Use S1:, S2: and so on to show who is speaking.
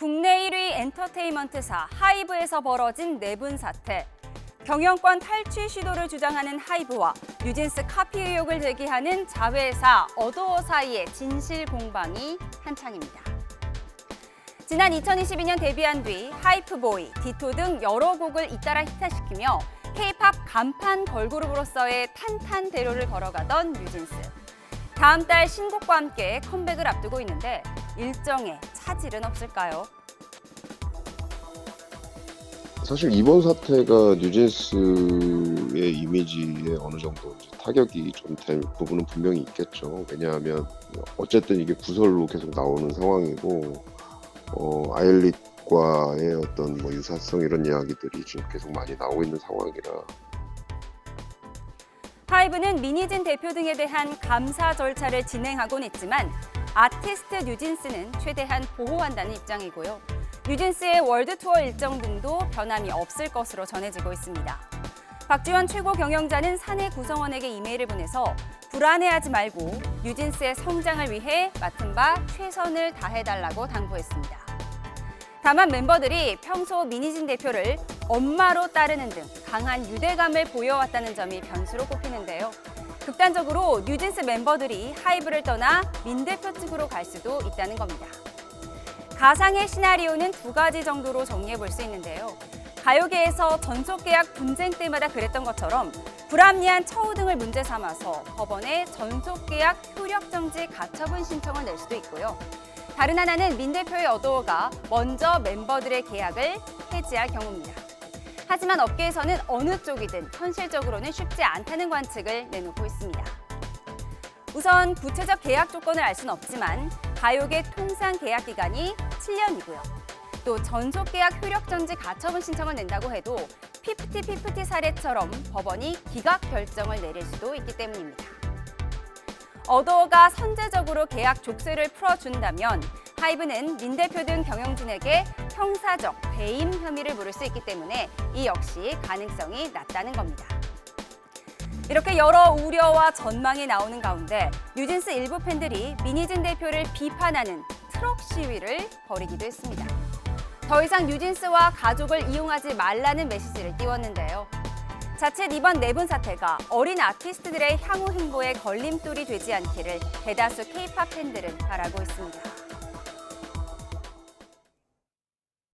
S1: 국내 1위 엔터테인먼트사 하이브에서 벌어진 내분 사태. 경영권 탈취 시도를 주장하는 하이브와 뉴진스 카피 의혹을 제기하는 자회사 어도어 사이의 진실 공방이 한창입니다. 지난 2022년 데뷔한 뒤 하이프보이, 디토 등 여러 곡을 잇따라 히트시키며 K-팝 간판 걸그룹으로서의 탄탄 대로를 걸어가던 뉴진스. 다음 달 신곡과 함께 컴백을 앞두고 있는데 일정에 차질은 없을까요?
S2: 사실 이번 사태가 뉴진스의 이미지에 어느 정도 이제 타격이 좀 될 부분은 분명히 있겠죠. 왜냐하면 어쨌든 이게 구설로 계속 나오는 상황이고, 아일릿과의 어떤 뭐 유사성 이런 이야기들이 지금 계속 많이 나오고 있는 상황이라.
S1: 하이브는 미니진 대표 등에 대한 감사 절차를 진행하곤 했지만 아티스트 뉴진스는 최대한 보호한다는 입장이고요. 뉴진스의 월드 투어 일정 등도 변함이 없을 것으로 전해지고 있습니다. 박지원 최고 경영자는 사내 구성원에게 이메일을 보내서 불안해하지 말고 뉴진스의 성장을 위해 맡은 바 최선을 다해달라고 당부했습니다. 다만 멤버들이 평소 미니진 대표를 엄마로 따르는 등 강한 유대감을 보여왔다는 점이 변수로 꼽히는데요. 극단적으로 뉴진스 멤버들이 하이브를 떠나 민 대표 측으로 갈 수도 있다는 겁니다. 가상의 시나리오는 두 가지 정도로 정리해 볼 수 있는데요. 가요계에서 전속계약 분쟁 때마다 그랬던 것처럼 불합리한 처우 등을 문제 삼아서 법원에 전속계약 효력정지 가처분 신청을 낼 수도 있고요. 다른 하나는 민 대표의 어도어가 먼저 멤버들의 계약을 해지할 경우입니다. 하지만 업계에서는 어느 쪽이든 현실적으로는 쉽지 않다는 관측을 내놓고 있습니다. 우선 구체적 계약 조건을 알 수는 없지만 가요계 통상 계약 기간이 7년이고요. 또 전속계약 효력정지 가처분 신청을 낸다고 해도 피프티 사례처럼 법원이 기각 결정을 내릴 수도 있기 때문입니다. 어도어가 선제적으로 계약 족쇄를 풀어준다면 하이브는 민 대표 등 경영진에게 형사적 배임 혐의를 물을 수 있기 때문에 이 역시 가능성이 낮다는 겁니다. 이렇게 여러 우려와 전망이 나오는 가운데 뉴진스 일부 팬들이 미니진 대표를 비판하는 트럭 시위를 벌이기도 했습니다. 더 이상 뉴진스와 가족을 이용하지 말라는 메시지를 띄웠는데요. 자칫 이번 내분 사태가 어린 아티스트들의 향후 행보에 걸림돌이 되지 않기를 대다수 K-팝 팬들은 바라고 있습니다.